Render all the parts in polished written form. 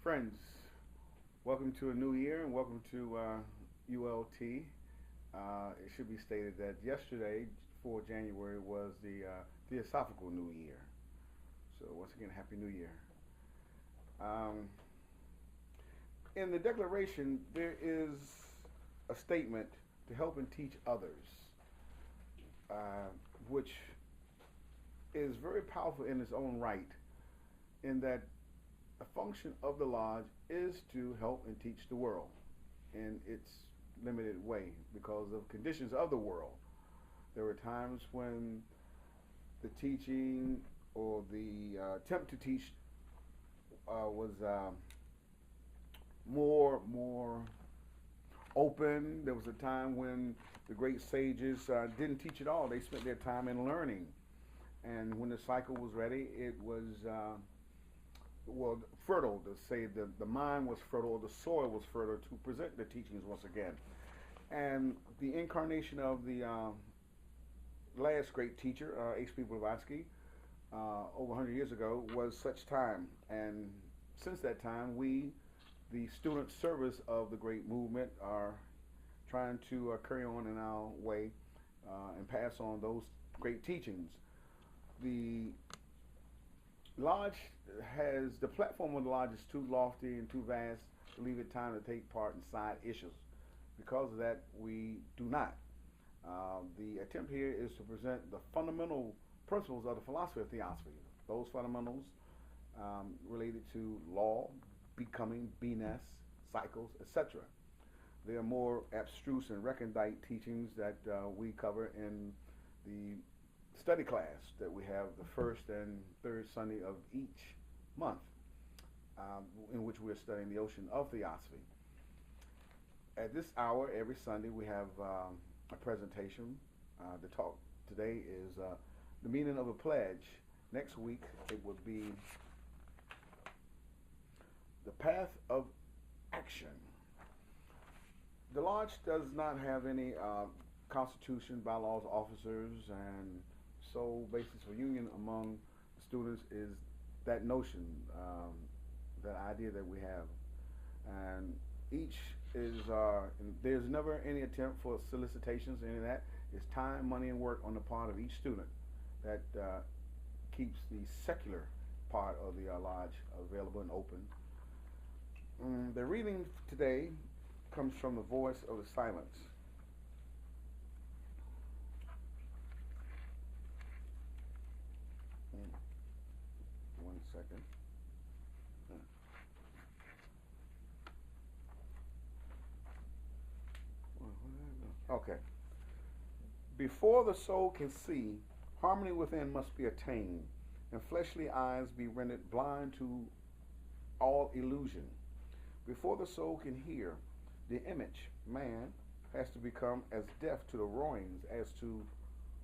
Friends, welcome to a new year and welcome to ULT. It should be stated that yesterday, for January, was the Theosophical New Year. So, once again, Happy New Year. Um, in the Declaration, there is a statement to help and teach others, uh, which is very powerful in its own right, in that the function of the lodge is to help and teach the world in its limited way because of conditions of the world. There were times when the teaching or the attempt to teach was more open. There was a time when the great sages didn't teach at all. They spent their time in learning, and when the cycle was ready, it was fertile, to say the mind was fertile, the soil was fertile to present the teachings once again. And the incarnation of the last great teacher, H.P. Blavatsky, over 100 years ago, was such time. And since that time, we, the student service of the great movement, are trying to carry on in our way and pass on those great teachings. The Lodge the platform of the Lodge is too lofty and too vast to leave it time to take part in side issues. Because of that, we do not. The attempt here is to present the fundamental principles of the philosophy of theosophy. Those fundamentals related to law, becoming, beingness, cycles, etc. They are more abstruse and recondite teachings that we cover in the study class that we have the first and third Sunday of each month, in which we're studying the ocean of theosophy. At this hour, every Sunday, we have a presentation. The talk today is the meaning of a pledge. Next week, it would be the path of action. The Lodge does not have any constitution, bylaws, officers, and sole basis for union among students is that notion, that idea that we have. And each is, there's never any attempt for solicitations, any of that. It's time, money, and work on the part of each student that keeps the secular part of the lodge available and open. The reading today comes from the voice of the silence. One second. Okay. Before the soul can see, harmony within must be attained, and fleshly eyes be rendered blind to all illusion. Before the soul can hear, the image, man, has to become as deaf to the roarings as to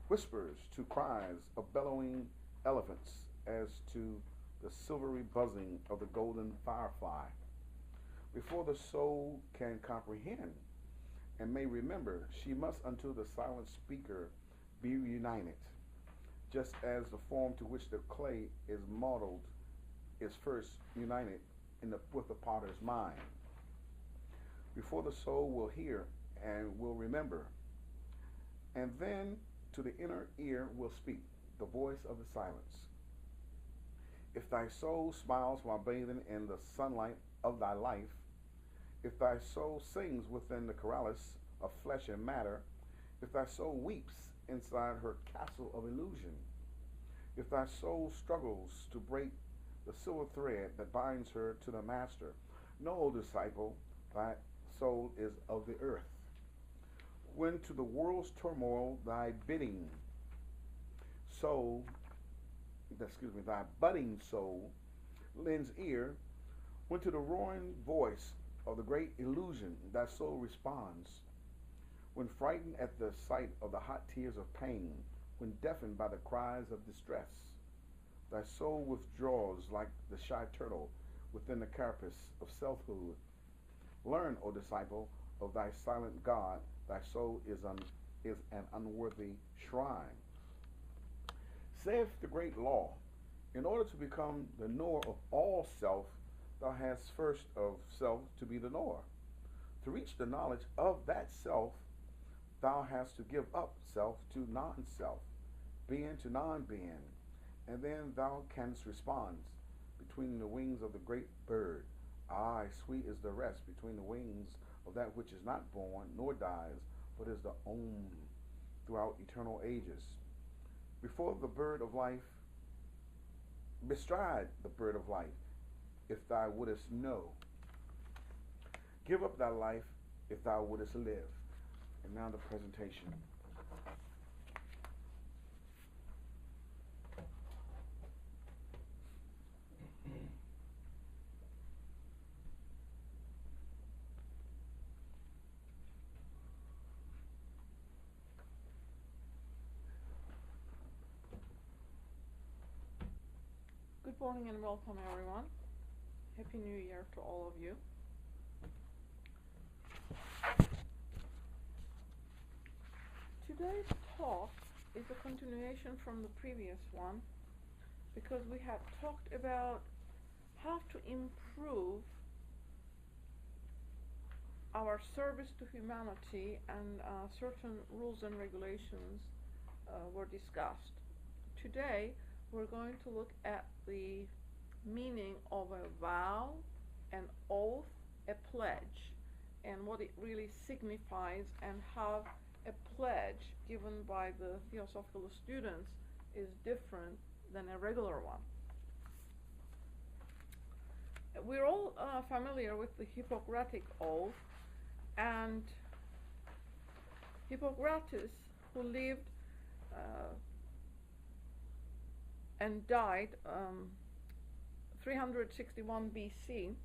whispers, to cries of bellowing elephants, as to the silvery buzzing of the golden firefly. Before the soul can comprehend and may remember, she must unto the silent speaker be united, just as the form to which the clay is modeled is first united with the potter's mind. Before the soul will hear and will remember, and then to the inner ear will speak the voice of the silence. If thy soul smiles while bathing in the sunlight of thy life, if thy soul sings within the chrysalis of flesh and matter, if thy soul weeps inside her castle of illusion, if thy soul struggles to break the silver thread that binds her to the master, know, O disciple, thy soul is of the earth. When to the world's turmoil thy thy budding soul lends ear, when to the roaring voice of the great illusion thy soul responds, when frightened at the sight of the hot tears of pain, when deafened by the cries of distress, thy soul withdraws like the shy turtle within the carapace of selfhood. Learn, O disciple, of thy silent God, thy soul is an unworthy shrine. Saith the great law, in order to become the knower of all self, thou hast first of self to be the knower. To reach the knowledge of that self, thou hast to give up self to non-self, being to non-being, and then thou canst respond between the wings of the great bird. Aye, sweet is the rest between the wings of that which is not born nor dies, but is the Om throughout eternal ages. Before the bird of life, bestride the bird of life, if thou wouldest know. Give up thy life, if thou wouldest live. And now the presentation. Good morning and welcome everyone. Happy New Year to all of you. Today's talk is a continuation from the previous one because we had talked about how to improve our service to humanity, and certain rules and regulations were discussed. Today we're going to look at the meaning of a vow, an oath, a pledge, and what it really signifies, and how a pledge given by the Theosophical students is different than a regular one. We're all familiar with the Hippocratic Oath, and Hippocrates, who lived and died 361 BC,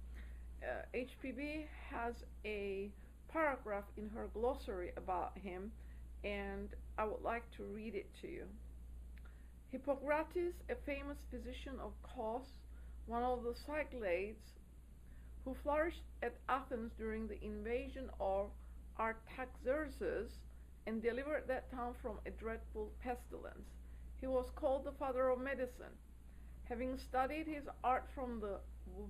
HPB has a paragraph in her glossary about him, and I would like to read it to you. Hippocrates, a famous physician of Kos, one of the Cyclades, who flourished at Athens during the invasion of Artaxerxes and delivered that town from a dreadful pestilence. He was called the father of medicine. Having studied his art from the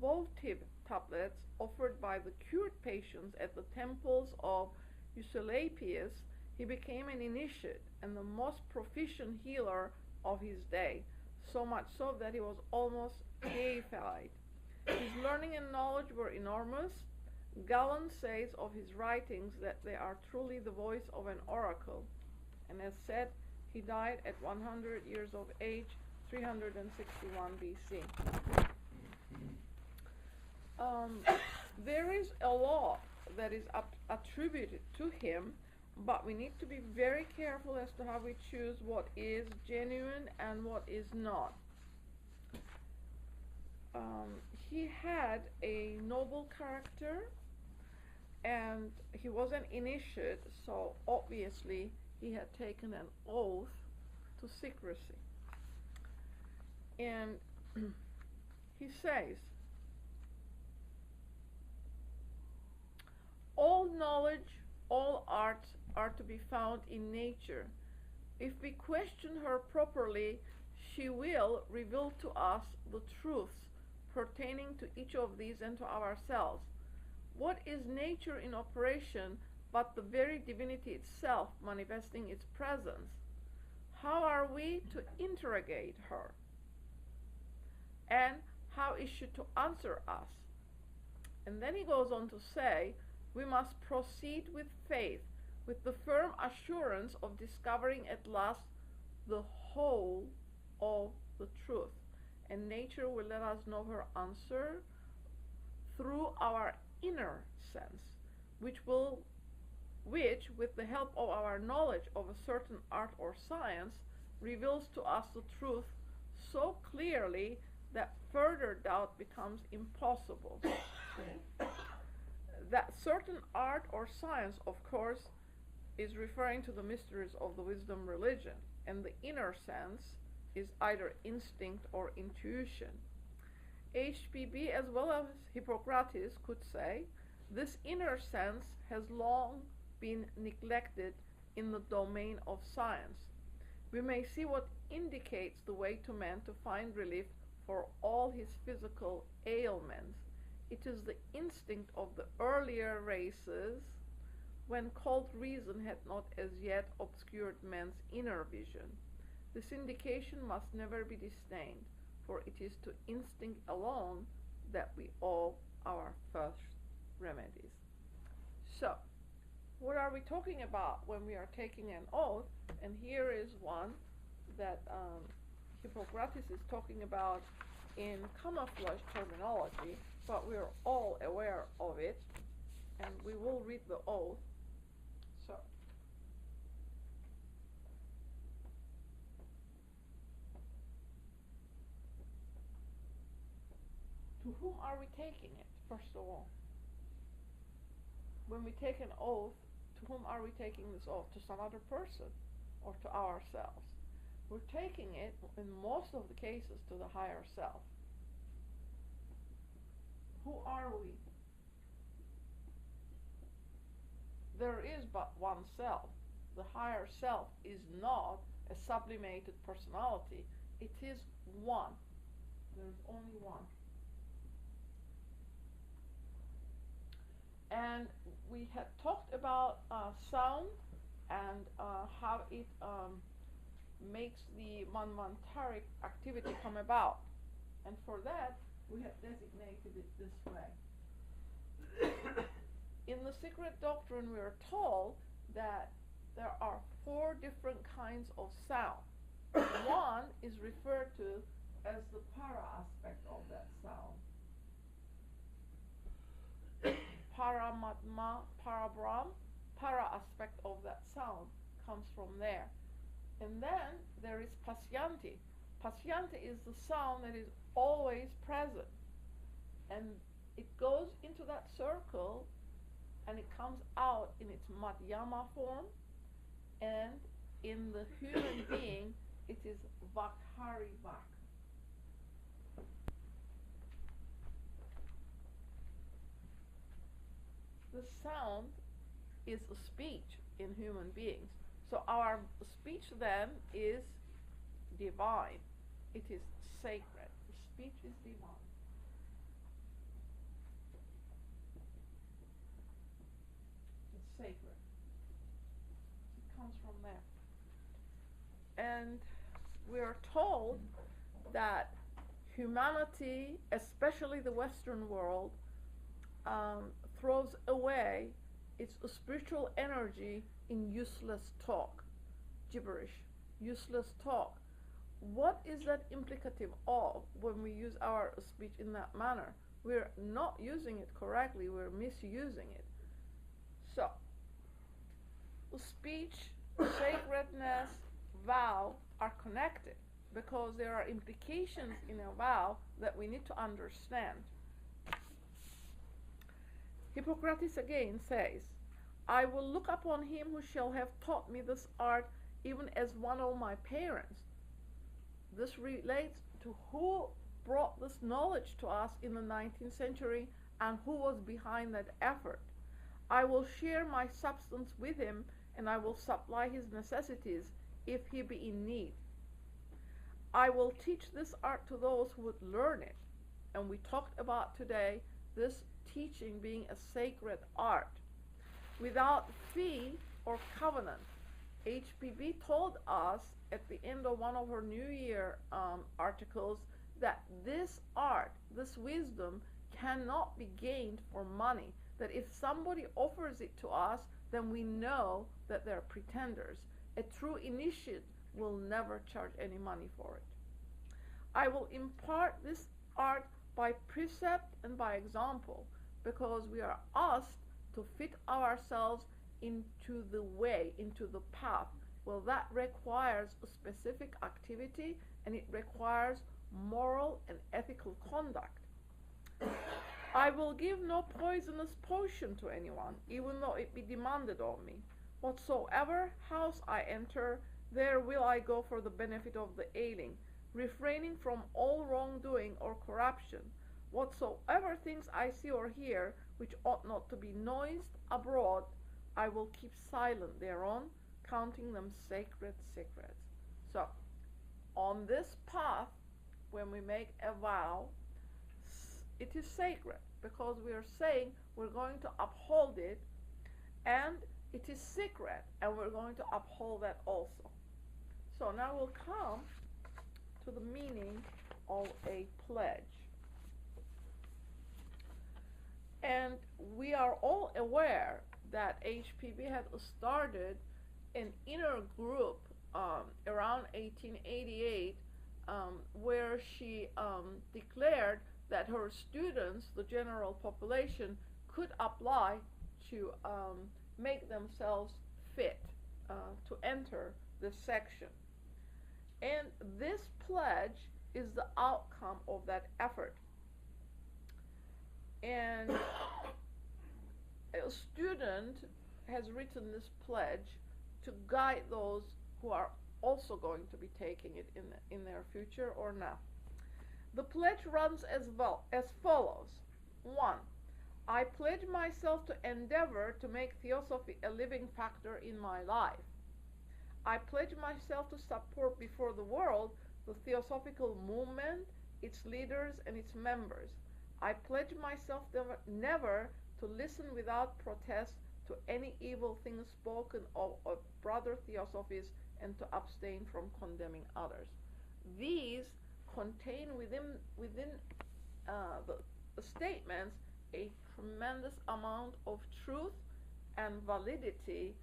votive tablets offered by the cured patients at the temples of Aesculapius, he became an initiate and the most proficient healer of his day, so much so that he was almost deified. His learning and knowledge were enormous. Galen says of his writings that they are truly the voice of an oracle, and as said, he died at 100 years of age, 361 BC. There is a lot that is attributed to him, but we need to be very careful as to how we choose what is genuine and what is not. He had a noble character, and he was an initiate, so obviously he had taken an oath to secrecy. And he says, all knowledge, all arts are to be found in nature. If we question her properly, she will reveal to us the truths pertaining to each of these and to ourselves. What is nature in operation but the very divinity itself manifesting its presence? How are we to interrogate her? And how is she to answer us? And then he goes on to say, we must proceed with faith, with the firm assurance of discovering at last the whole of the truth. And nature will let us know her answer through our inner sense, which, with the help of our knowledge of a certain art or science, reveals to us the truth so clearly that further doubt becomes impossible. That certain art or science, of course, is referring to the mysteries of the wisdom religion, and the inner sense is either instinct or intuition. HPB, as well as Hippocrates, could say this inner sense has long been neglected in the domain of science. We may see what indicates the way to man to find relief for all his physical ailments. It is the instinct of the earlier races when cold reason had not as yet obscured man's inner vision. This indication must never be disdained, for it is to instinct alone that we owe our first remedies. So, what are we talking about when we are taking an oath? And here is one that Hippocrates is talking about in camouflage terminology, but we're all aware of it, and we will read the oath. So, to whom are we taking it, first of all? When we take an oath, to whom are we taking this oath? To some other person or to ourselves? We're taking it, in most of the cases, to the higher self. Who are we? There is but one self. The higher self is not a sublimated personality. It is one. There's only one. And we had talked about sound and how it makes the manmantaric activity come about. And for that, we have designated it this way. In the secret doctrine, we are told that there are 4 different kinds of sound. One is referred to as the para aspect of that sound. Paramatma, Parabrahm, para aspect of that sound comes from there. And then there is Pasyanti. Pasyanti is the sound that is always present. And it goes into that circle and it comes out in its Madhyama form. And in the human being, it is Vakhari Vak. The sound is a speech in human beings. So our speech then is divine. It is sacred. The speech is divine. It's sacred. It comes from there. And we are told that humanity, especially the Western world, throws away its spiritual energy in useless talk, gibberish, useless talk. What is that implicative of when we use our speech in that manner? We're not using it correctly, we're misusing it. So, speech, sacredness, vow are connected because there are implications in a vow that we need to understand. Hippocrates again says, I will look upon him who shall have taught me this art even as one of my parents. This relates to who brought this knowledge to us in the 19th century and who was behind that effort. I will share my substance with him and I will supply his necessities if he be in need. I will teach this art to those who would learn it. And we talked about today this teaching being a sacred art. Without fee or covenant. HPB told us at the end of one of her New Year articles that this art, this wisdom, cannot be gained for money. That if somebody offers it to us, then we know that they're pretenders. A true initiate will never charge any money for it. I will impart this art by precept and by example, because we are asked to fit ourselves into the way, into the path. Well, that requires a specific activity and it requires moral and ethical conduct. I will give no poisonous potion to anyone, even though it be demanded of me. Whatsoever house I enter, there will I go for the benefit of the ailing, refraining from all wrongdoing or corruption. Whatsoever things I see or hear, which ought not to be noised abroad, I will keep silent thereon, counting them sacred secrets. So, on this path, when we make a vow, it is sacred because we are saying we're going to uphold it, and it is secret, and we're going to uphold that also. So now we'll come to the meaning of a pledge. And we are all aware that HPB had started an inner group around 1888 where she declared that her students, the general population, could apply to make themselves fit to enter this section. And this pledge is the outcome of that effort. And a student has written this pledge to guide those who are also going to be taking it in their future or not. The pledge runs as follows. 1. I pledge myself to endeavor to make theosophy a living factor in my life. I pledge myself to support before the world the theosophical movement, its leaders, and its members. I pledge myself never to listen without protest to any evil things spoken of brother theosophies, and to abstain from condemning others. These contain within the statements a tremendous amount of truth and validity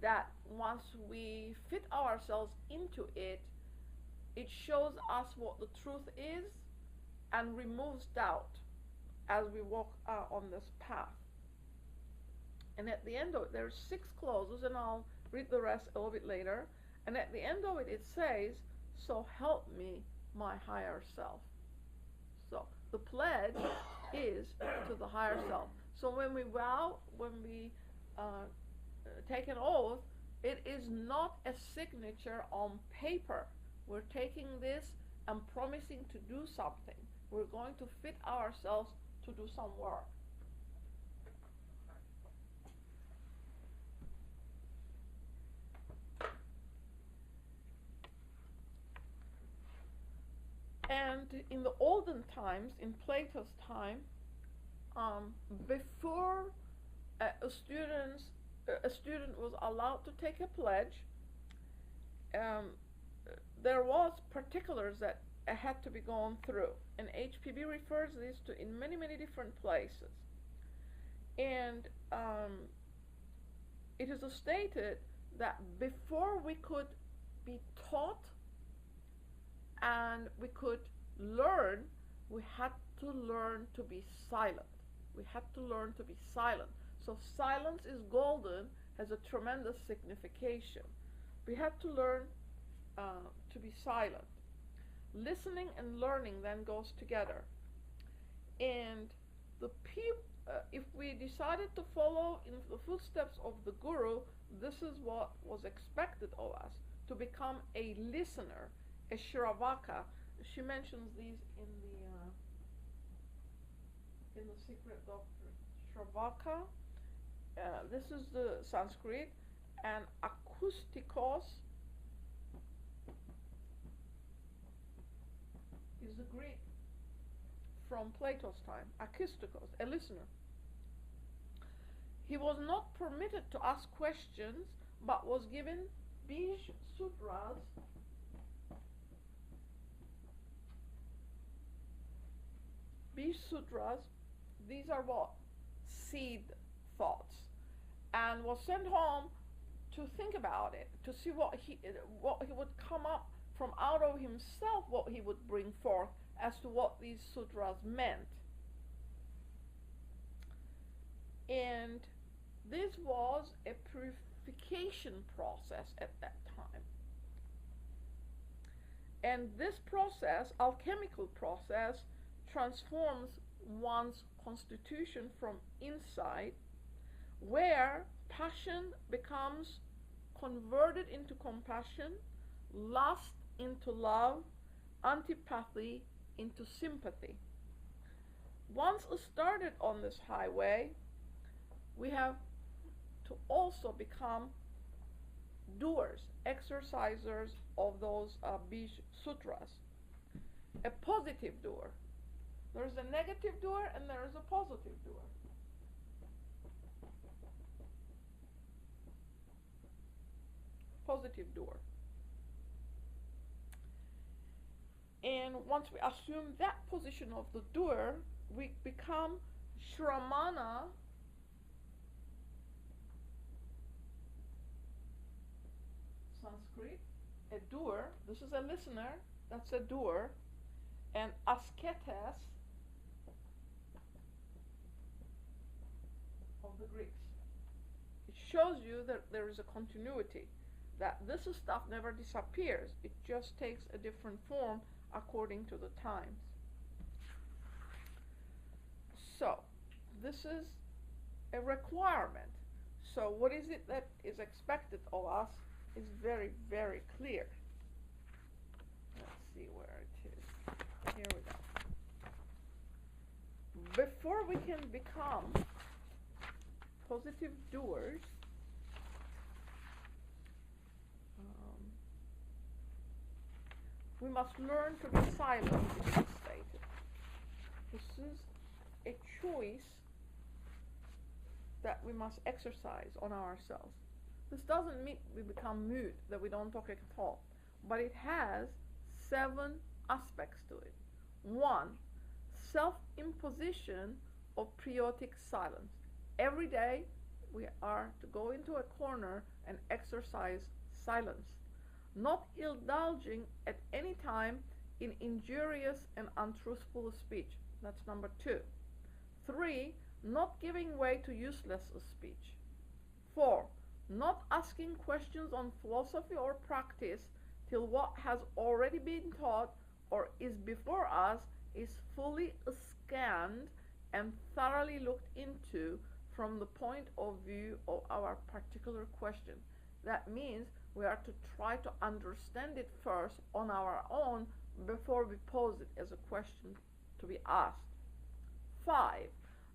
that once we fit ourselves into it, it shows us what the truth is and removes doubt as we walk on this path. And at the end of it, there's 6 clauses, and I'll read the rest a little bit later. And at the end of it, it says, so help me, my higher self. So the pledge is to the higher self. So when we vow, when we take an oath, it is not a signature on paper. We're taking this and promising to do something. We're going to fit ourselves to do some work. And in the olden times, in Plato's time, before a student was allowed to take a pledge, there was particulars that had to be gone through. And HPB refers this to in many, many different places. And it is stated that before we could be taught and we could learn, we had to learn to be silent. We had to learn to be silent. So silence is golden, has a tremendous signification. We have to learn to be silent. Listening and learning then goes together. And if we decided to follow in the footsteps of the Guru, this is what was expected of us, to become a listener, a Shravaka. She mentions these in the Secret Doctrine. Shravaka, this is the Sanskrit, and acoustikos is the Greek from Plato's time. Acoustikos, a listener. He was not permitted to ask questions, but was given Bij-sutras, Bij-sutras, these are what? Seed thoughts. And was sent home to think about it, to see what he would come up from out of himself, what he would bring forth as to what these sutras meant. And this was a purification process at that time. And this process, alchemical process, transforms one's constitution from inside, where passion becomes converted into compassion, lust into love, antipathy into sympathy. Once started on this highway, we have to also become doers, exercisers of those Bij-sutras. A positive doer. There's a negative doer and there is a positive doer. Positive doer. And once we assume that position of the doer, we become Shramana, Sanskrit, a doer. This is a listener, that's a doer. And asketes of the Greeks. It shows you that there is a continuity, that this stuff never disappears. It just takes a different form according to the times. So, this is a requirement. So, what is it that is expected of us is very, very clear. Let's see where it is. Here we go. Before we can become positive doers, we must learn to be silent, it is stated. This is a choice that we must exercise on ourselves. This doesn't mean we become mute, that we don't talk at all, but it has 7 aspects to it. 1, self-imposition of periodic silence. Every day we are to go into a corner and exercise silence, not indulging at any time in injurious and untruthful speech. That's number 2. 3, not giving way to useless speech. 4, not asking questions on philosophy or practice till what has already been taught or is before us is fully scanned and thoroughly looked into from the point of view of our particular question. That means we are to try to understand it first on our own before we pose it as a question to be asked. 5,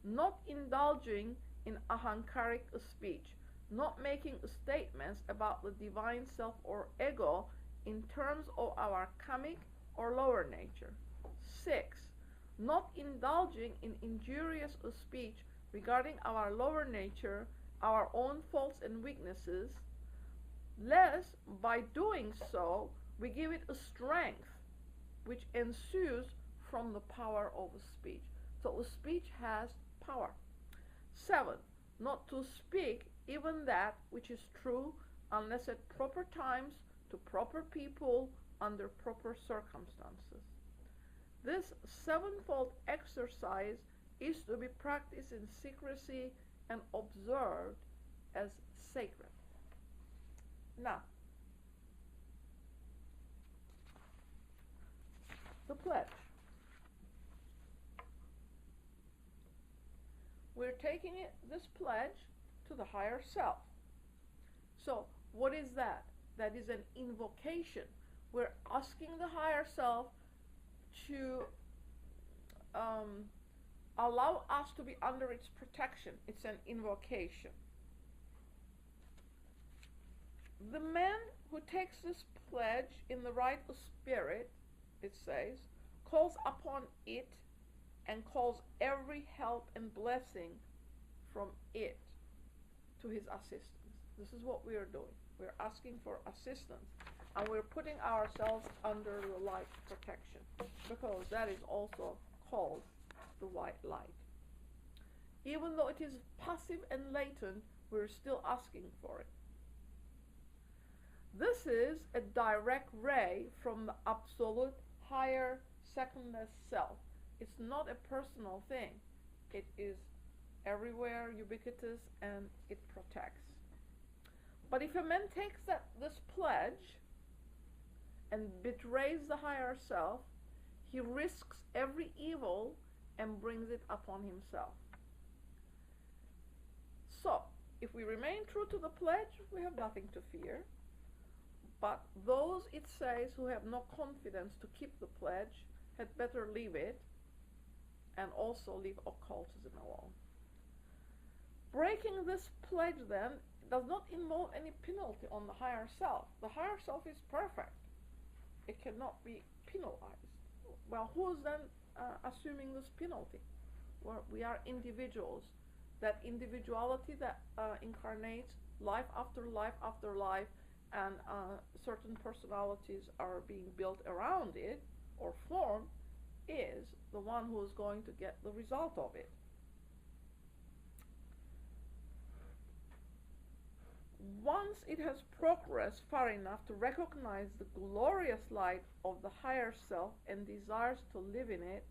not indulging in ahankaric speech, not making statements about the divine self or ego in terms of our kamic or lower nature. 6, not indulging in injurious speech regarding our lower nature, our own faults and weaknesses, lest by doing so we give it a strength which ensues from the power of speech. So the speech has power. 7, not to speak even that which is true unless at proper times to proper people under proper circumstances. This 7-fold exercise is to be practiced in secrecy and observed as sacred. Now, the pledge. We're taking this pledge to the higher self. So, what is that? That is an invocation. We're asking the higher self to allow us to be under its protection. It's an invocation. The man who takes this pledge in the right spirit, it says, calls upon it and calls every help and blessing from it to his assistance. This is what we are doing. We're asking for assistance, and we're putting ourselves under the light protection, because that is also called the white light. Even though it is passive and latent, we're still asking for it. This is a direct ray from the absolute higher secondless self. It's not a personal thing. It is everywhere, ubiquitous, and it protects. But if a man takes this pledge and betrays the higher self, he risks every evil and brings it upon himself. So, if we remain true to the pledge, we have nothing to fear. But those, it says, who have no confidence to keep the pledge had better leave it, and also leave occultism alone. Breaking this pledge, then, does not involve any penalty on the higher self. The higher self is perfect. It cannot be penalized. Well, who is then assuming this penalty. We are individuals. That individuality that incarnates life after life after life, and certain personalities are being built around it or formed, is the one who is going to get the result of it. Once it has progressed far enough to recognize the glorious light of the higher self and desires to live in it,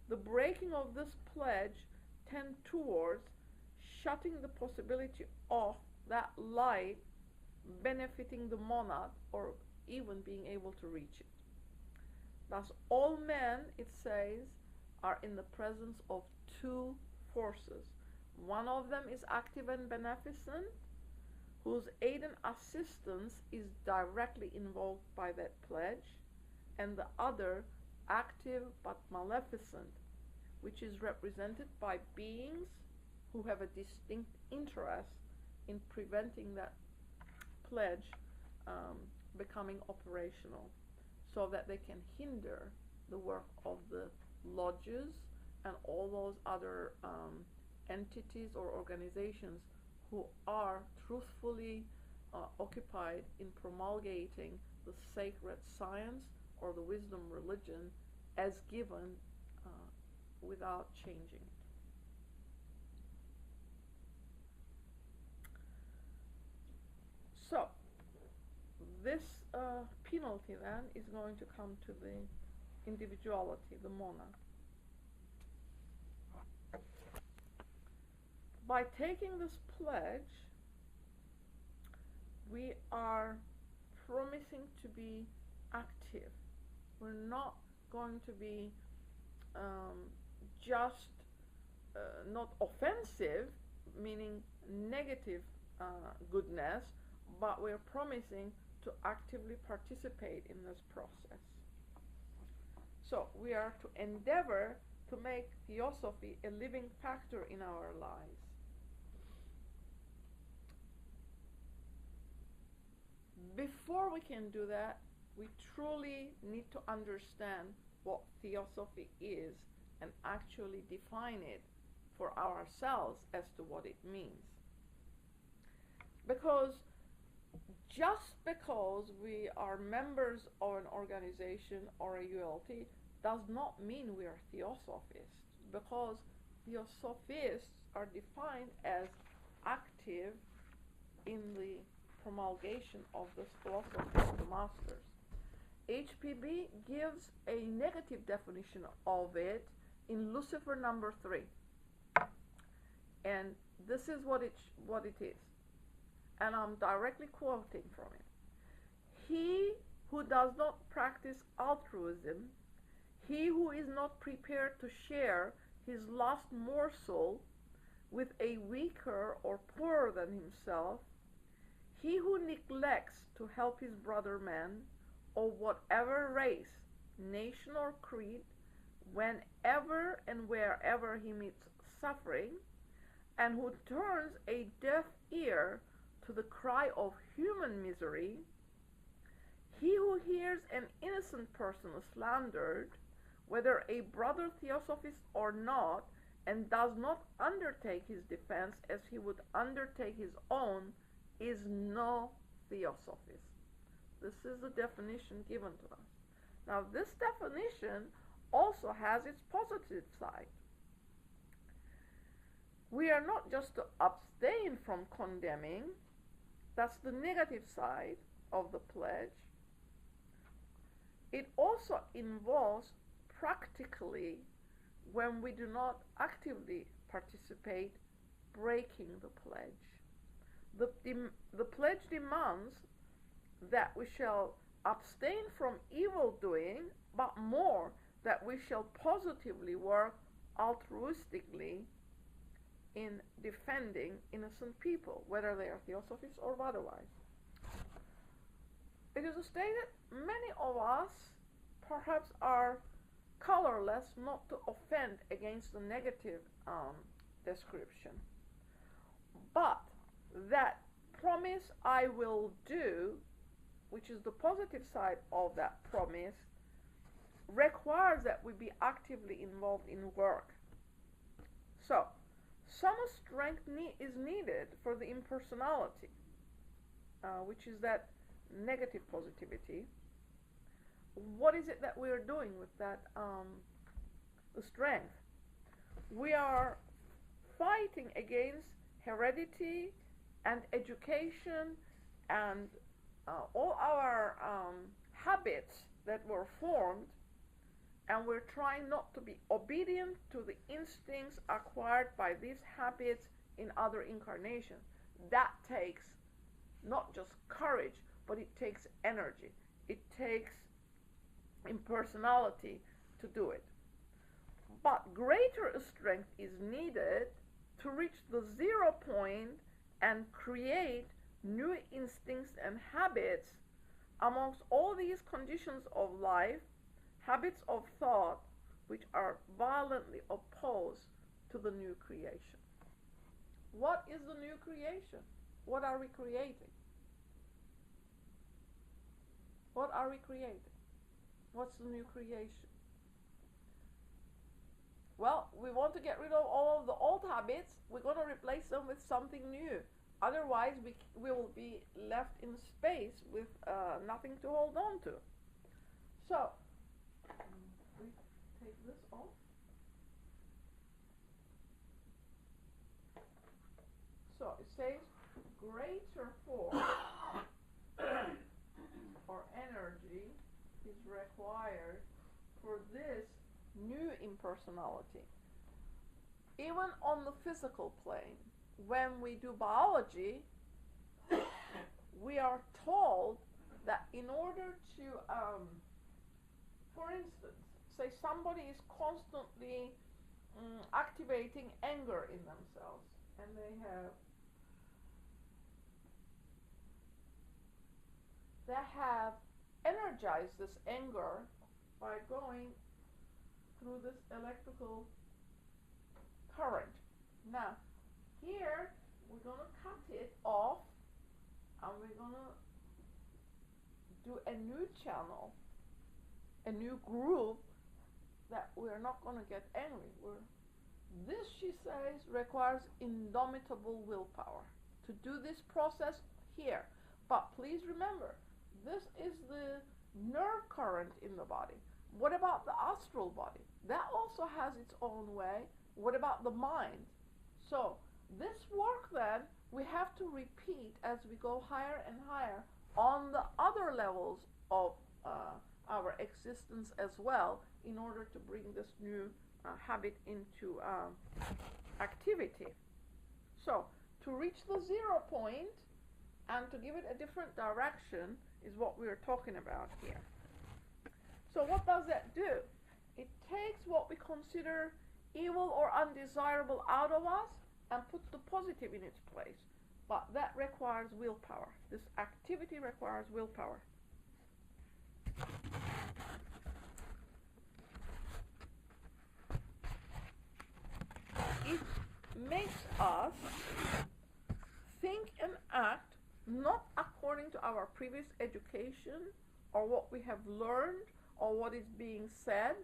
the breaking of this pledge tends towards shutting the possibility of that light benefiting the monad or even being able to reach it. Thus, all men, it says, are in the presence of two forces. One of them is active and beneficent, whose aid and assistance is directly invoked by that pledge, and the other, active but maleficent, which is represented by beings who have a distinct interest in preventing that pledge becoming operational, so that they can hinder the work of the lodges and all those other entities or organizations who are truthfully occupied in promulgating the sacred science or the wisdom religion as given without changing it. So, this penalty then is going to come to the individuality, the monad. By taking this pledge, we are promising to be active. We're not going to be just not offensive, meaning negative goodness, but we're promising to actively participate in this process. So we are to endeavor to make theosophy a living factor in our lives. Before we can do that, we truly need to understand what theosophy is and actually define it for ourselves as to what it means. Because just because we are members of an organization or a ULT does not mean we are theosophists, because theosophists are defined as active in the promulgation of this philosophy of the masters. HPB gives a negative definition of it in Lucifer number 3. And this is what it is. And I'm directly quoting from it. He who does not practice altruism, he who is not prepared to share his last morsel with a weaker or poorer than himself, he who neglects to help his brother man, of whatever race, nation or creed, whenever and wherever he meets suffering, and who turns a deaf ear to the cry of human misery, he who hears an innocent person slandered, whether a brother theosophist or not, and does not undertake his defense as he would undertake his own, is no theosophist. This is the definition given to us. Now, this definition also has its positive side. We are not just to abstain from condemning. That's the negative side of the pledge. It also involves practically, when we do not actively participate, breaking the pledge. The pledge demands that we shall abstain from evil doing, but more, that we shall positively work altruistically in defending innocent people, whether they are theosophists or otherwise. It is stated many of us perhaps are colorless not to offend against the negative description. But that promise I will do, which is the positive side of that promise, requires that we be actively involved in work. So, some strength is needed for the impersonality, which is that negative positivity. What is it that we are doing with that strength? We are fighting against heredity and education and all our habits that were formed, and we're trying not to be obedient to the instincts acquired by these habits in other incarnations. That takes not just courage, but it takes energy. It takes impersonality to do it. But greater strength is needed to reach the 0 point and create new instincts and habits amongst all these conditions of life, habits of thought, which are violently opposed to the new creation. What is the new creation? What are we creating? What are we creating? What's the new creation? Well, we want to get rid of all of the old habits. We're going to replace them with something new. Otherwise, we will be left in space with nothing to hold on to. So, we take this off. So, it says greater force or energy is required for this new impersonality. Even on the physical plane, when we do biology, we are told that in order to, for instance, say somebody is constantly activating anger in themselves, and they have energized this anger by going through this electrical current. Now, here we're going to cut it off, and we're going to do a new channel, a new groove that we're not going to get angry. This, she says, requires indomitable willpower to do this process here. But please remember, this is the nerve current in the body. What about the astral body? That also has its own way. What about the mind? So this work then we have to repeat as we go higher and higher on the other levels of our existence as well, in order to bring this new habit into activity. So to reach the 0 point and to give it a different direction is what we are talking about here. So what does that do? It takes what we consider evil or undesirable out of us and puts the positive in its place. But that requires willpower. This activity requires willpower. It makes us think and act not according to our previous education or what we have learned or what is being said,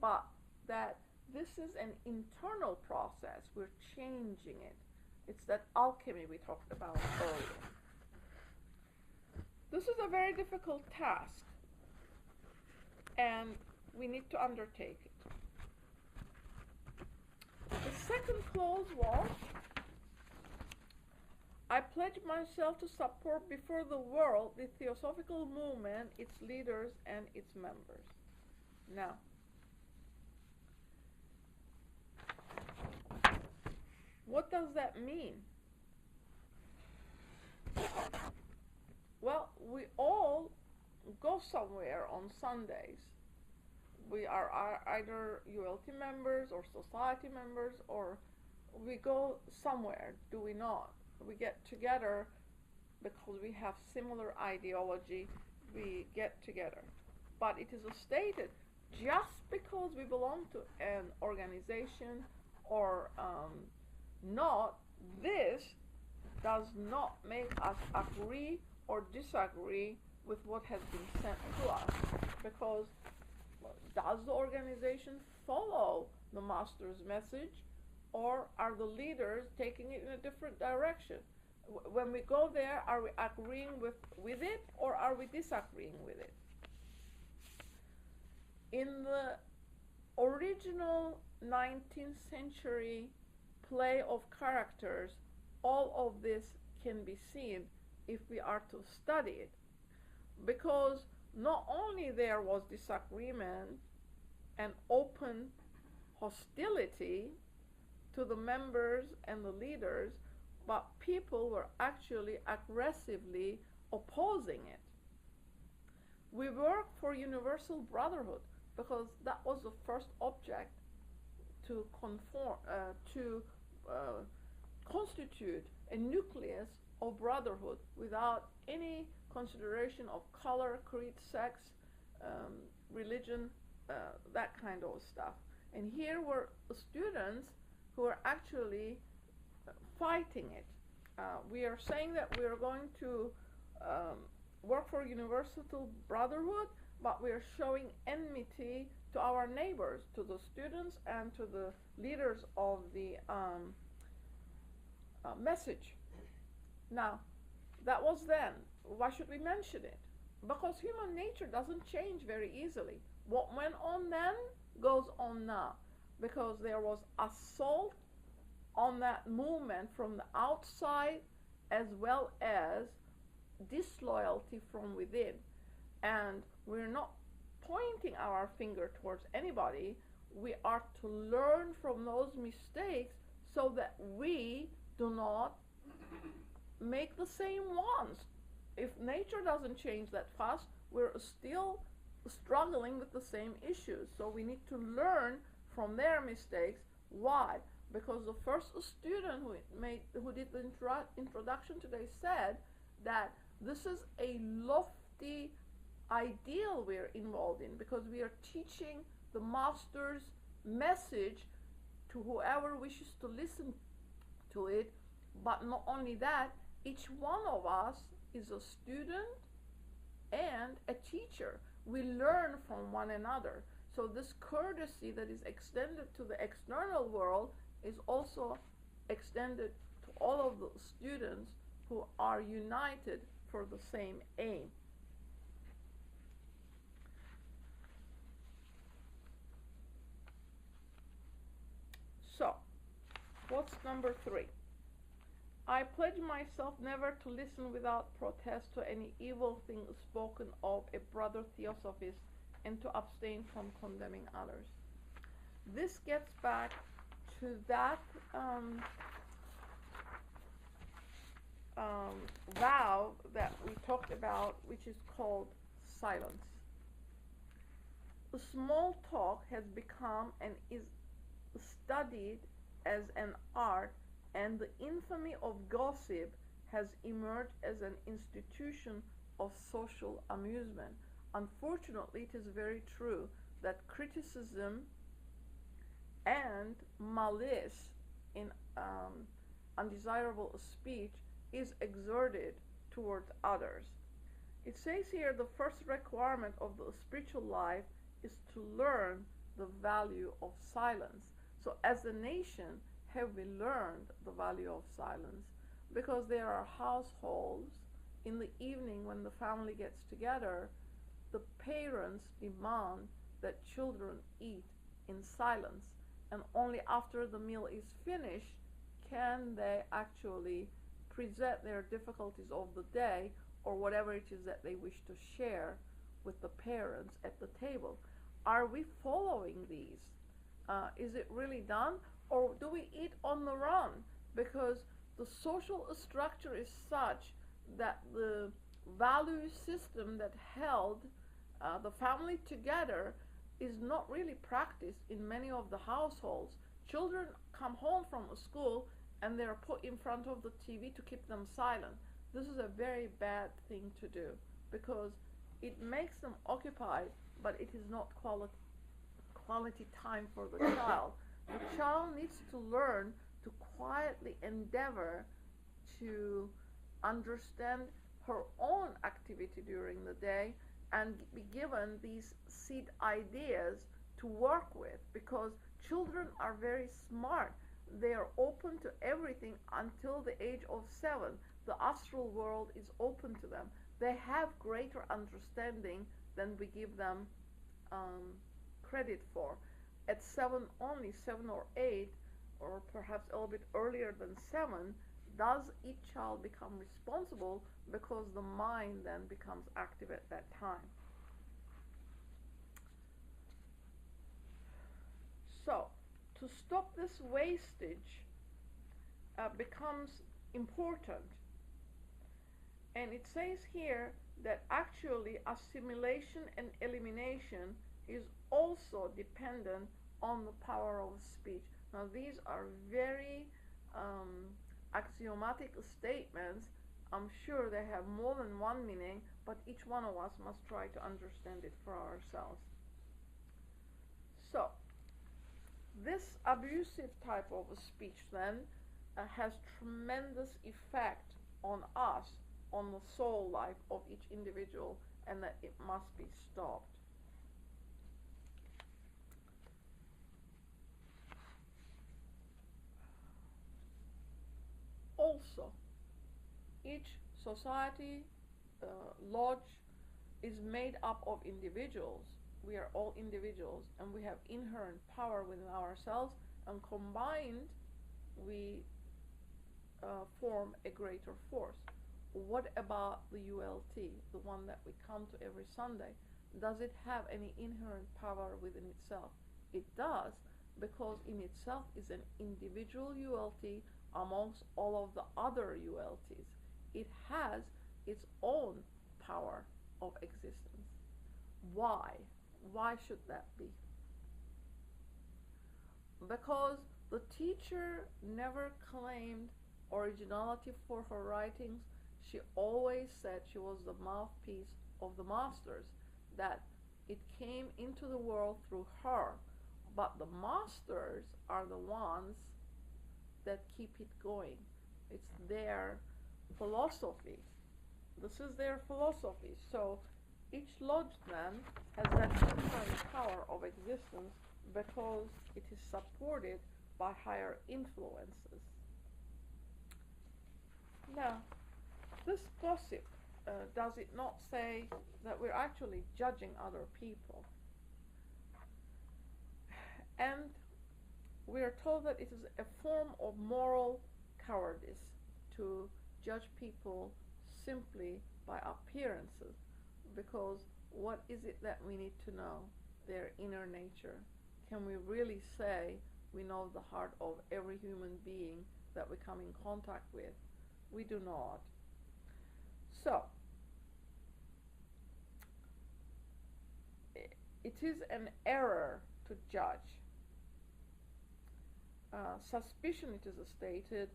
but that this is an internal process. We're changing it. It's that alchemy we talked about earlier. This is a very difficult task, and we need to undertake it. The second clause was, I pledge myself to support before the world the theosophical movement, its leaders, and its members. Now, what does that mean? Well, we all go somewhere on Sundays. We are either ULT members or society members, or we go somewhere, do we not? We get together because we have similar ideology, we get together. But it is stated, just because we belong to an organization or not, this does not make us agree or disagree with what has been sent to us, because does the organization follow the master's message, or are the leaders taking it in a different direction? When we go there, are we agreeing with it, or are we disagreeing with it? In the original 19th century play of characters, all of this can be seen if we are to study it, because not only there was disagreement and open hostility to the members and the leaders, but people were actually aggressively opposing it. We work for universal brotherhood because that was the first object to constitute a nucleus of brotherhood without any consideration of color, creed, sex, religion, that kind of stuff. And here were students who are actually fighting it. We are saying that we are going to work for universal brotherhood, but we are showing enmity to our neighbors, to the students and to the leaders of the message. Now, that was then. Why should we mention it? Because human nature doesn't change very easily. What went on then goes on now, because there was assault on that movement from the outside as well as disloyalty from within. And we're not pointing our finger towards anybody. We are to learn from those mistakes so that we do not make the same ones. If nature doesn't change that fast, we're still struggling with the same issues. So we need to learn from their mistakes. Why? Because the first student who did the introduction today said that this is a lofty ideal we're involved in, because we are teaching the master's message to whoever wishes to listen to it. But not only that, each one of us is a student and a teacher. We learn from one another. So this courtesy that is extended to the external world is also extended to all of the students who are united for the same aim. So, what's number 3? I pledge myself never to listen without protest to any evil thing spoken of a brother theosophist, and to abstain from condemning others. This gets back to that vow that we talked about, which is called silence. The small talk has become and is studied as an art, and the infamy of gossip has emerged as an institution of social amusement. Unfortunately, it is very true that criticism and malice in undesirable speech is exerted towards others. It says here the first requirement of the spiritual life is to learn the value of silence. So as a nation, have we learned the value of silence? Because there are households in the evening when the family gets together, the parents demand that children eat in silence, and only after the meal is finished can they actually present their difficulties of the day or whatever it is that they wish to share with the parents at the table. Are we following these? Is it really done? Or do we eat on the run? Because the social structure is such that the value system that held the family together is not really practiced in many of the households. Children come home from school and they're put in front of the TV to keep them silent. This is a very bad thing to do, because it makes them occupied, but it is not quality time for the child. The child needs to learn to quietly endeavor to understand her own activity during the day and be given these seed ideas to work with, because children are very smart. They are open to everything until the age of 7. The astral world is open to them. They have greater understanding than we give them credit for. At 7, only 7 or 8, or perhaps a little bit earlier than 7, does each child become responsible, because the mind then becomes active at that time. So, to stop this wastage becomes important. And it says here that actually assimilation and elimination is also dependent on the power of speech. Now, these are very axiomatic statements. I'm sure they have more than one meaning, but each one of us must try to understand it for ourselves. So, this abusive type of speech then has tremendous effect on us, on the soul life of each individual, and that it must be stopped. Also, each society, lodge, is made up of individuals. We are all individuals, and we have inherent power within ourselves, and combined we form a greater force. What about the ULT, the one that we come to every Sunday? Does it have any inherent power within itself? It does, because in itself is an individual ULT amongst all of the other ULTs. It has its own power of existence. Why? Why should that be? Because the teacher never claimed originality for her writings. She always said she was the mouthpiece of the masters, that it came into the world through her, but the masters are the ones that keep it going. It's their philosophy. This is their philosophy. So each lodge then has that inherent power of existence, because it is supported by higher influences. Now, this gossip, does it not say that we're actually judging other people? And we are told that it is a form of moral cowardice to judge people simply by appearances, because what is it that we need to know? Their inner nature. Can we really say we know the heart of every human being that we come in contact with? We do not. So, it is an error to judge. Suspicion, it is stated,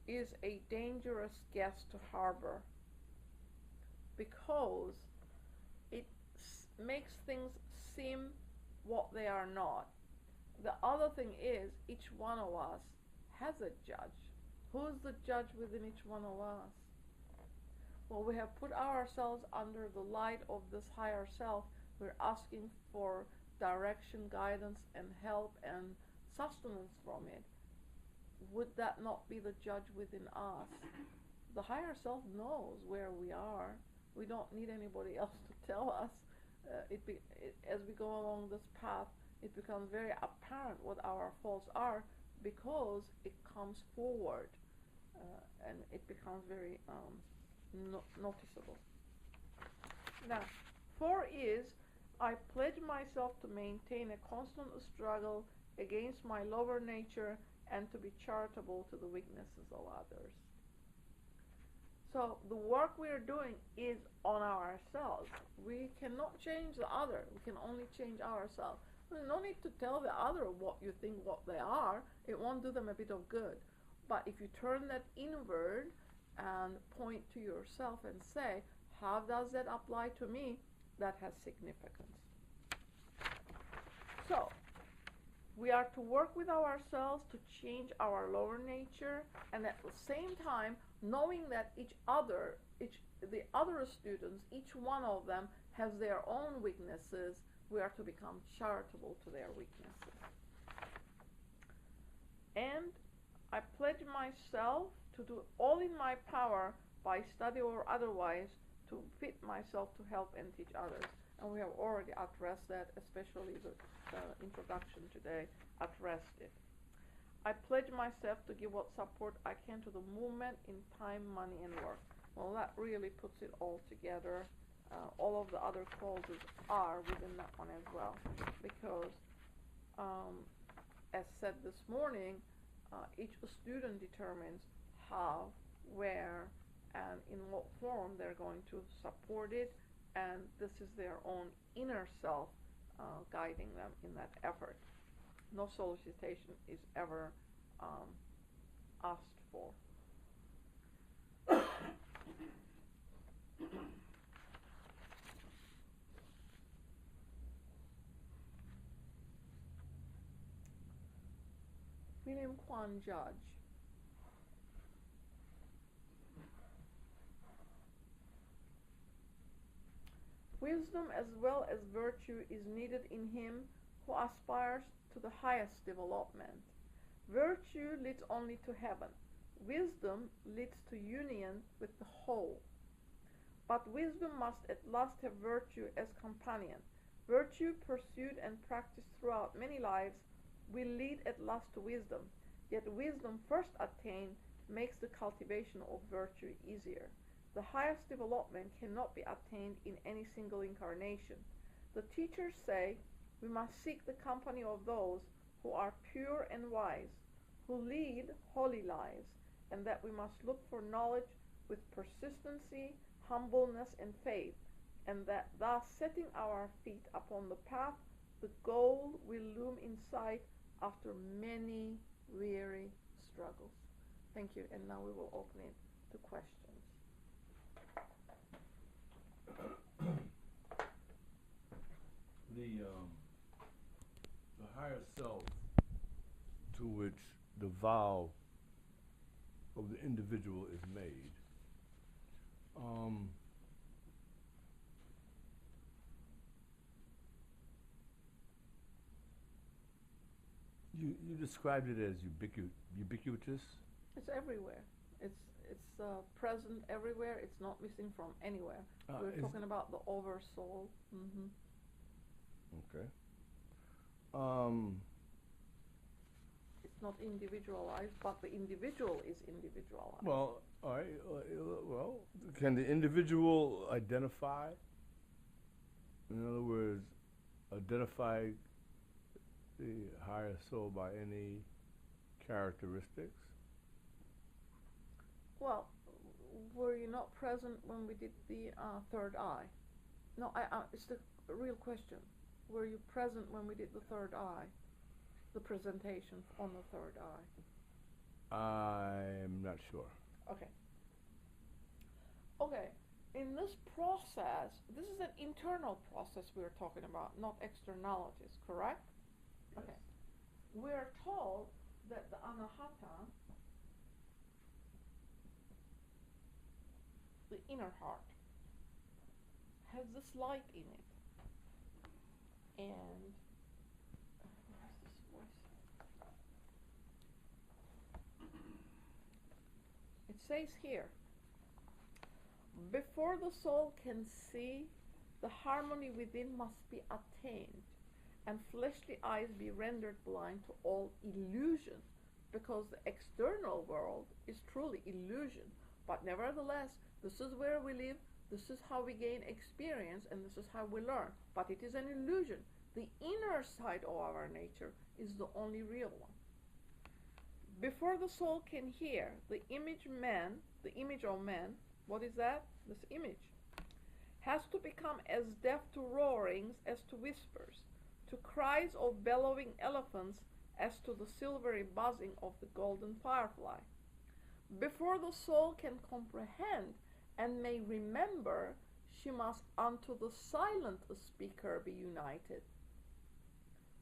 is a dangerous guess to harbor, because it makes things seem what they are not. The other thing is, each one of us has a judge. Who is the judge within each one of us? Well, we have put ourselves under the light of this higher self. We're asking for direction, guidance, and help and sustenance from it. Would that not be the judge within us? The higher self knows where we are. We don't need anybody else to tell us. As we go along this path, it becomes very apparent what our faults are, because it comes forward, and it becomes very noticeable. Now, 4 is, I pledge myself to maintain a constant struggle against my lower nature and to be charitable to the weaknesses of others. So the work we are doing is on ourselves. We cannot change the other. We can only change ourselves. There's no need to tell the other what you think what they are. It won't do them a bit of good. But if you turn that inward and point to yourself and say, how does that apply to me? That has significance. So, we are to work with ourselves to change our lower nature, and at the same time knowing that the other students, each one of them has their own weaknesses, we are to become charitable to their weaknesses. And I pledge myself to do all in my power by study or otherwise to fit myself to help and teach others. And we have already addressed that, especially the introduction today addressed it. I pledge myself to give what support I can to the movement in time, money, and work. Well, that really puts it all together. All of the other clauses are within that one as well, because as said this morning, each student determines how, where, and in what form they're going to support it, and this is their own inner self guiding them in that effort. No solicitation is ever asked for. William Quan Judge. Wisdom as well as virtue is needed in him who aspires to the highest development. Virtue leads only to heaven. Wisdom leads to union with the whole. But wisdom must at last have virtue as companion. Virtue pursued and practiced throughout many lives will lead at last to wisdom. Yet wisdom first attained makes the cultivation of virtue easier. The highest development cannot be attained in any single incarnation. The teachers say we must seek the company of those who are pure and wise, who lead holy lives, and that we must look for knowledge with persistency, humbleness, and faith, and that thus setting our feet upon the path, the goal will loom in sight after many weary struggles. Thank you, and now we will open it to questions. The higher self to which the vow of the individual is made, you described it as ubiquitous. It's everywhere. It's present everywhere. It's not missing from anywhere. We're talking about the oversoul. Mm-hmm. Okay. It's not individualized, but the individual is individualized. Well, all right. Well, can the individual identify? In other words, identify the higher soul by any characteristics? Well, were you not present when we did the third eye? No, it's the real question. Were you present when we did the third eye? The presentation on the third eye? I'm not sure. Okay. Okay. In this process, this is an internal process we're talking about, not externalities, correct? Yes. Okay. We're told that the anahata, the inner heart, has this light in it. And where's this voice? It says here, before the soul can see, the harmony within must be attained, and fleshly eyes be rendered blind to all illusion, because the external world is truly illusion. But nevertheless, this is where we live, this is how we gain experience, and this is how we learn. But it is an illusion. The inner side of our nature is the only real one. Before the soul can hear, the image of man, what is that? This image has to become as deaf to roarings as to whispers, to cries of bellowing elephants as to the silvery buzzing of the golden firefly. Before the soul can comprehend and may remember, she must unto the silent speaker be united.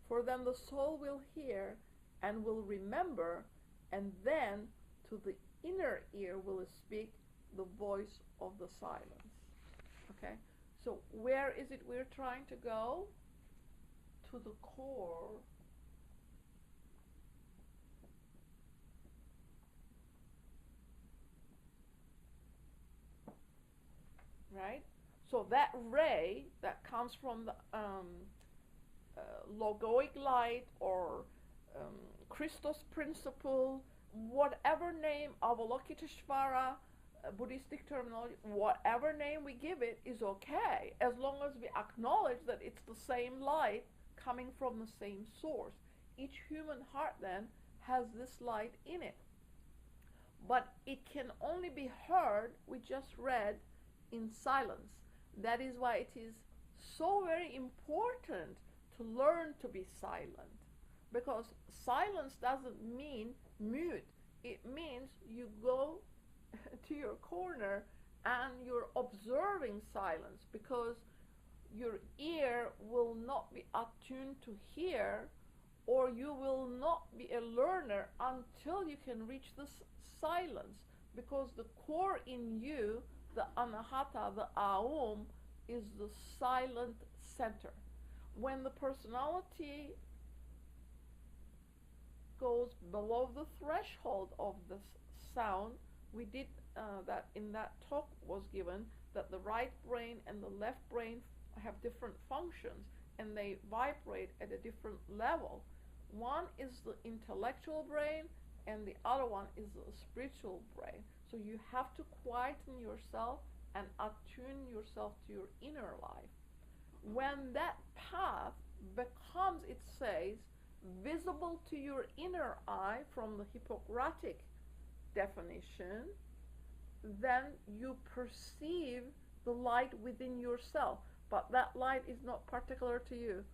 For then the soul will hear and will remember, and then to the inner ear will speak the voice of the silence. Okay? So where is it we're trying to go? To the core. Right? So that ray that comes from the logoic light or Christos principle, whatever name, Avalokiteshvara, Buddhistic terminology, whatever name we give it is okay, as long as we acknowledge that it's the same light coming from the same source. Each human heart then has this light in it. But it can only be heard, we just read, in silence. That is why it is so very important to learn to be silent. Because silence doesn't mean mute. It means you go to your corner and you're observing silence, because your ear will not be attuned to hear, or you will not be a learner until you can reach this silence, because the core in you, the anahata, the aum, is the silent center. When the personality goes below the threshold of this sound, we did that in that talk was given that the right brain and the left brain have different functions and they vibrate at a different level. One is the intellectual brain and the other one is the spiritual brain. So you have to quieten yourself and attune yourself to your inner life. When that path becomes, it says, visible to your inner eye from the Hippocratic definition, then you perceive the light within yourself. But that light is not particular to you.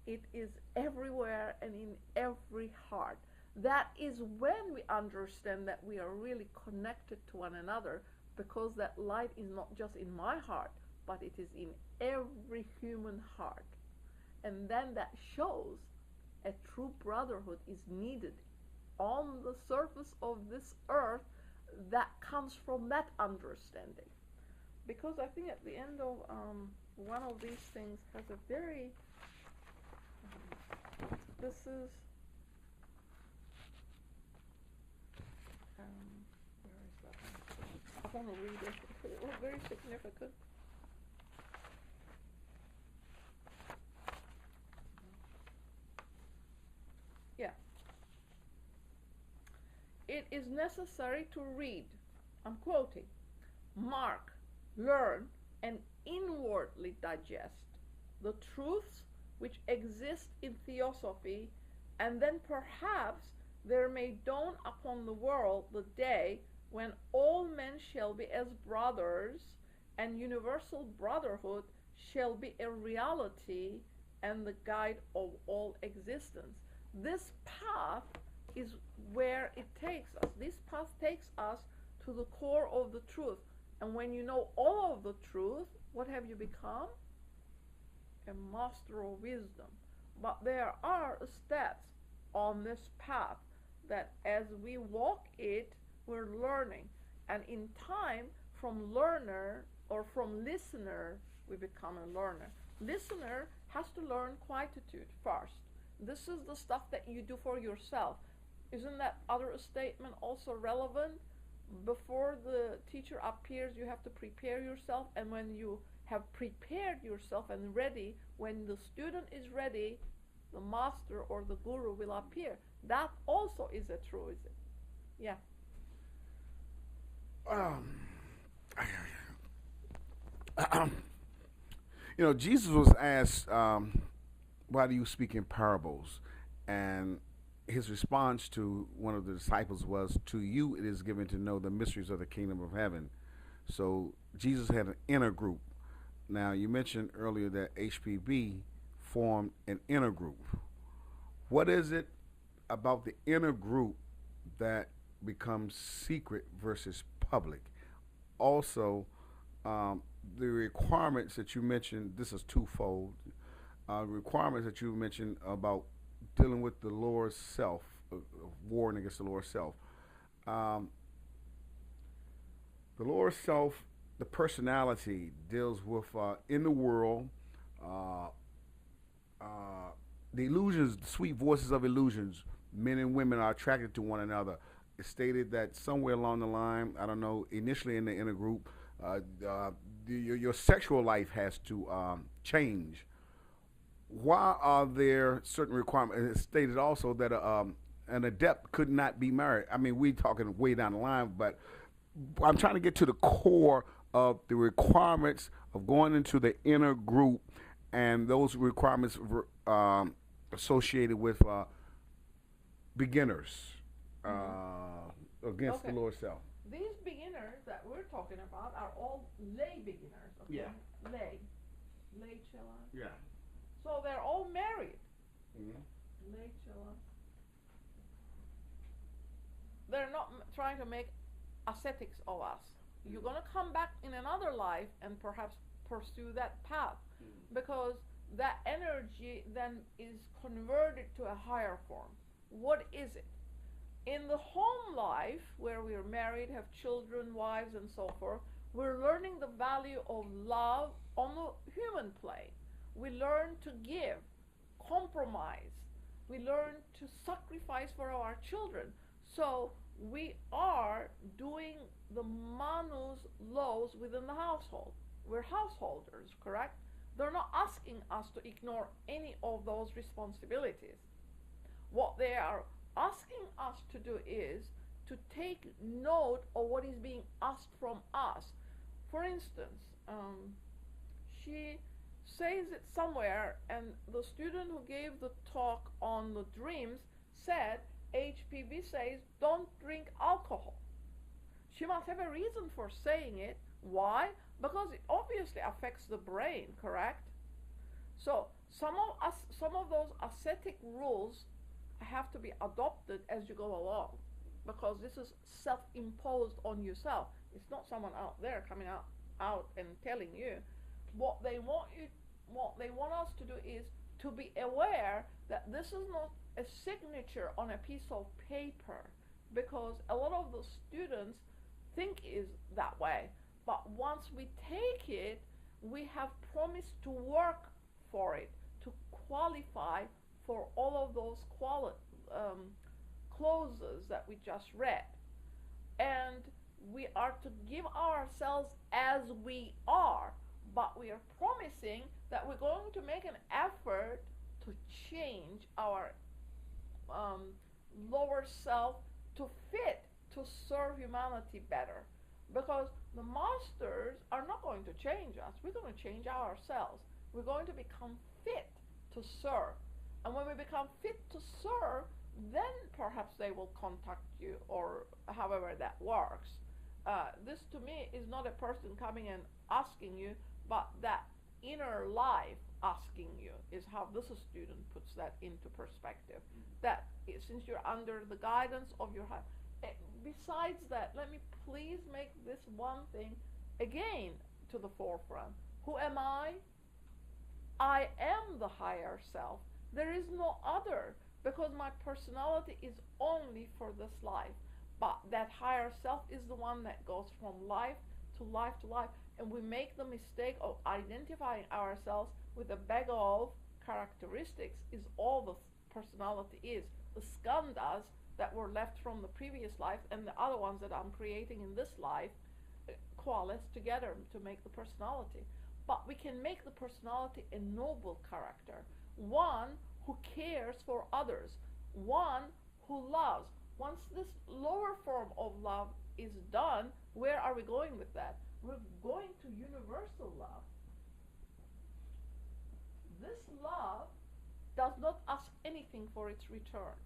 It is everywhere and in every heart. That is when we understand that we are really connected to one another, because that light is not just in my heart, but it is in every human heart. And then that shows a true brotherhood is needed on the surface of this earth that comes from that understanding. Because I think at the end of one of these things has a very, this is, where is that? I want to read it because it was very significant. Yeah. It is necessary to read, I'm quoting, mark, learn, and inwardly digest the truths which exist in theosophy, and then perhaps there may dawn upon the world the day when all men shall be as brothers, and universal brotherhood shall be a reality and the guide of all existence. This path is where it takes us. This path takes us to the core of the truth. And when you know all of the truth, what have you become? A master of wisdom. But there are steps on this path that as we walk it, we're learning. And in time, from learner or from listener, we become a learner. Listener has to learn quietude first. This is the stuff that you do for yourself. Isn't that other statement also relevant? Before the teacher appears, you have to prepare yourself, and when you have prepared yourself and ready, when the student is ready, the master or the guru will appear. That also is a truism. Yeah. Jesus was asked, why do you speak in parables? And his response to one of the disciples was, to you it is given to know the mysteries of the kingdom of heaven. So Jesus had an inner group. Now, you mentioned earlier that HPB formed an inner group. What is it about the inner group that becomes secret versus public? Also, the requirements that you mentioned, this is twofold. Requirements that you mentioned about dealing with the lower self, warring against the lower self. The lower self the personality deals with in the world, uh, the illusions, the sweet voices of illusions. Men and women are attracted to one another. It's stated that somewhere along the line, I don't know, initially in the inner group, your sexual life has to change. Why are there certain requirements? It's stated also that an adept could not be married. I mean, we talking way down the line, but I'm trying to get to the core of the requirements of going into the inner group and those requirements associated with beginners against Okay. the Lord self. These beginners that we're talking about are all lay beginners. Okay? Yeah. Lay chilla. Yeah. So they're all married. Mm-hmm. Lay chilla. They're not trying to make ascetics of us. You're going to come back in another life and perhaps pursue that path, because that energy then is converted to a higher form. What is it? In the home life, where we're married, have children, wives, and so forth, we're learning the value of love on the human plane. We learn to give, compromise. We learn to sacrifice for our children. So we are doing the manus laws within the household. We're householders, correct? They're not asking us to ignore any of those responsibilities. What they are asking us to do is to take note of what is being asked from us. For instance, she says it somewhere, and the student who gave the talk on the dreams said, HPB says, don't drink alcohol. She must have a reason for saying it. Why? Because it obviously affects the brain, correct? So some of those ascetic rules have to be adopted as you go along, because this is self-imposed on yourself. It's not someone out there coming out and telling you. What they want us to do is to be aware that this is not a signature on a piece of paper, because a lot of the students think is that way. But once we take it, we have promised to work for it, to qualify for all of those clauses that we just read. And we are to give ourselves as we are, but we are promising that we're going to make an effort to change our lower self to fit to serve humanity better. Because the masters are not going to change us. We're going to change ourselves. We're going to become fit to serve. And when we become fit to serve, then perhaps they will contact you, or however that works. This to me is not a person coming and asking you, but that inner life asking you is how this student puts that into perspective. That since you're under the guidance of your heart. Besides that, let me please make this one thing again to the forefront. Who am I? I am the higher self. There is no other, because my personality is only for this life. But that higher self is the one that goes from life to life to life. And we make the mistake of identifying ourselves with a bag of characteristics is all the personality is. The skandhas that were left from the previous life and the other ones that I'm creating in this life coalesce together to make the personality. But we can make the personality a noble character, one who cares for others, one who loves. Once this lower form of love is done, where are we going with that? We're going to universal love. This love does not ask anything for its return.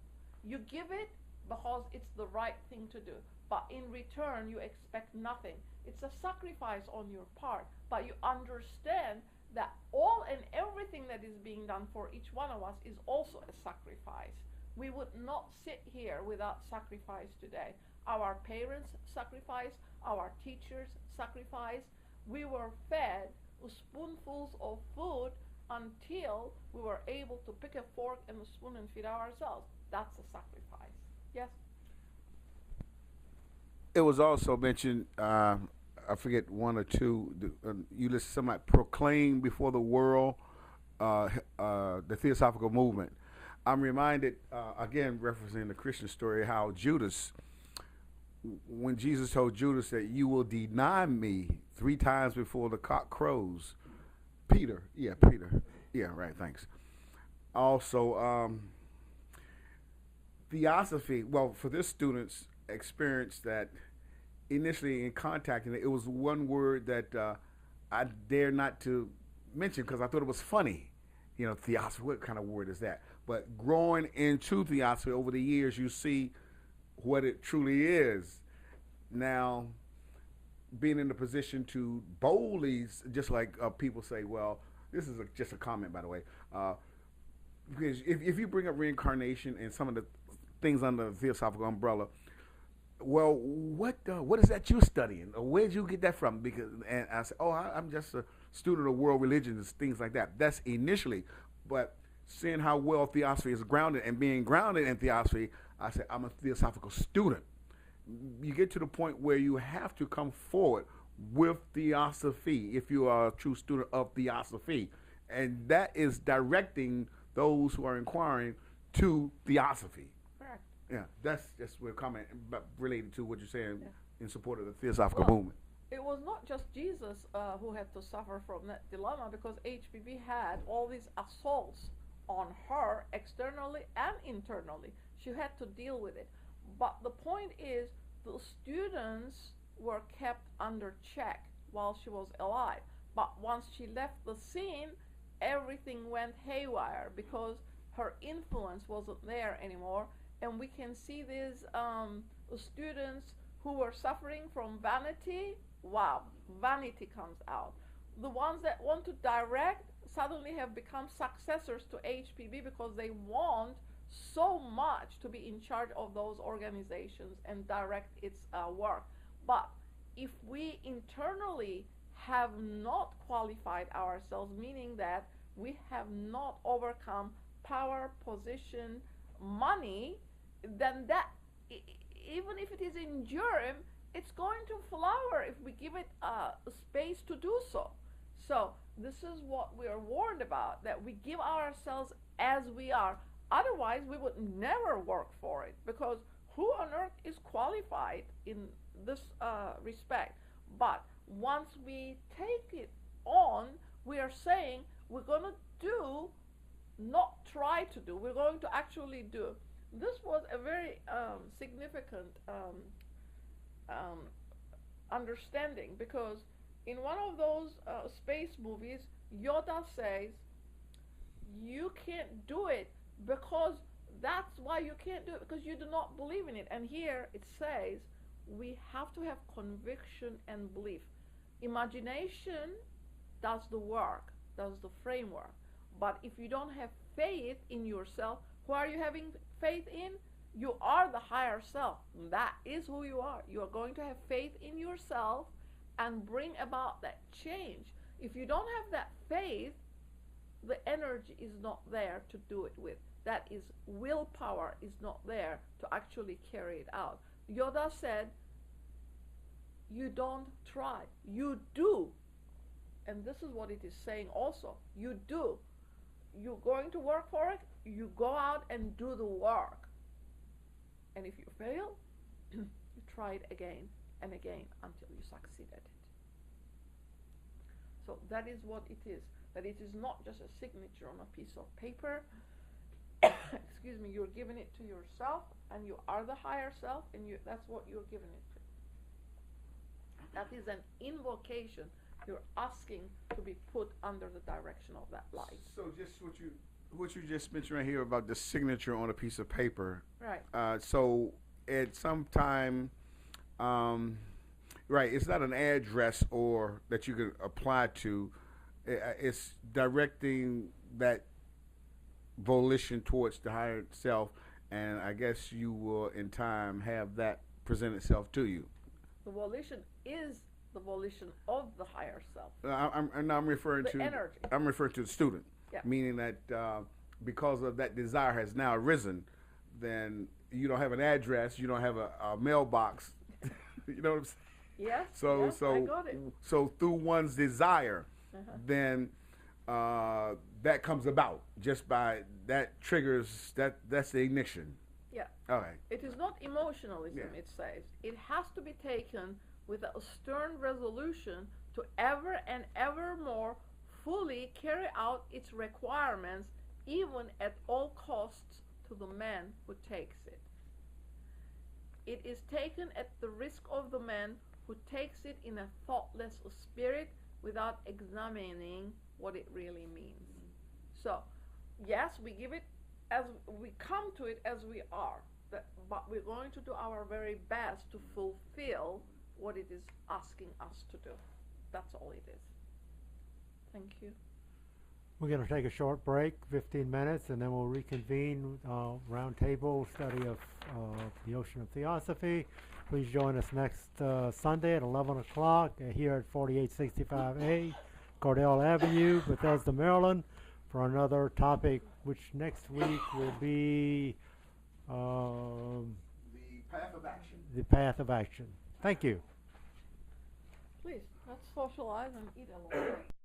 You give it because it's the right thing to do, but in return you expect nothing. It's a sacrifice on your part, but you understand that all and everything that is being done for each one of us is also a sacrifice. We would not sit here without sacrifice today. Our parents sacrificed, our teachers sacrificed. We were fed spoonfuls of food until we were able to pick a fork and a spoon and feed ourselves. That's a sacrifice. Yes? It was also mentioned I forget one or two. You listen somebody proclaim before the world the theosophical movement. I'm reminded again, referencing the Christian story, how Judas, when Jesus told Judas that you will deny me 3 times before the cock crows. Peter, yeah, right. Thanks. Also, theosophy. Well, for this student's experience that initially in contacting it, it was one word that I dare not to mention because I thought it was funny. You know, theosophy. What kind of word is that? But growing into theosophy over the years, you see what it truly is. Now, being in the position to boldly, just like people say, well, this is just a comment, by the way. Because if you bring up reincarnation and some of the things under the theosophical umbrella, well, what is that you're studying? Or where'd you get that from? And I said, I'm just a student of world religions, things like that. That's initially. But seeing how well theosophy is grounded and being grounded in theosophy, I said, I'm a theosophical student. You get to the point where you have to come forward with theosophy if you are a true student of theosophy. And that is directing those who are inquiring to theosophy. Correct. Yeah, that's just a comment related to what you're saying in support of the theosophical movement. It was not just Jesus who had to suffer from that dilemma, because HPB had all these assaults on her externally and internally. She had to deal with it. But the point is, the students were kept under check while she was alive. But once she left the scene, everything went haywire because her influence wasn't there anymore. And we can see these students who were suffering from vanity. Wow, vanity comes out. The ones that want to direct suddenly have become successors to HPB because they want so much to be in charge of those organizations and direct its work. But if we internally have not qualified ourselves, meaning that we have not overcome power, position, money, then that, even if it is in germ, it's going to flower if we give it space to do so. So this is what we are warned about, that we give ourselves as we are. Otherwise, we would never work for it, because who on earth is qualified in this respect? But once we take it on, we are saying we're going to do, not try to do, we're going to actually do. This was a very significant understanding, because in one of those space movies, Yoda says, you can't do it because that's why you can't do it, because you do not believe in it. And here it says we have to have conviction and belief. Imagination does the work, does the framework. But if you don't have faith in yourself, who are you having faith in? You are the higher self. That is who you are. You are going to have faith in yourself and bring about that change. If you don't have that faith, the energy is not there to do it with. That is, willpower is not there to actually carry it out. Yoda said, you don't try, you do. And this is what it is saying also. You do. You're going to work for it, you go out and do the work. And if you fail, you try it again and again until you succeed at it. So that is what it is. That it is not just a signature on a piece of paper. Excuse me, you're giving it to yourself, and you are the higher self, and that's what you're giving it to. That is an invocation. You're asking to be put under the direction of that light. So just what you just mentioned right here about the signature on a piece of paper. Right. So at some time, right, it's not an address or that you can apply to. It's directing that volition towards the higher self, and I guess you will in time have that present itself to you. The volition is the volition of the higher self. I'm referring to energy. I'm referring to the student, yeah. Meaning that because of that desire has now arisen, then you don't have an address, you don't have a mailbox. You know what I'm saying? Yes. So yes, so I got it. so through one's desire, Uh-huh. then that comes about just by that triggers that's the ignition. Yeah. All right. It is not emotionalism, Yeah. it says. It has to be taken with a stern resolution to ever and ever more fully carry out its requirements, even at all costs to the man who takes it. It is taken at the risk of the man who takes it in a thoughtless spirit without examining what it really means. So, yes, we give it as we come to it as we are, but we're going to do our very best to fulfill what it is asking us to do. That's all it is. Thank you. We're going to take a short break, 15 minutes, and then we'll reconvene roundtable study of the Ocean of Theosophy. Please join us next Sunday at 11 o'clock here at 4865A Cordell Avenue, Bethesda, Maryland, for another topic, which next week will be The path of action. the path of action. Thank you. Please, let's socialize and eat a little.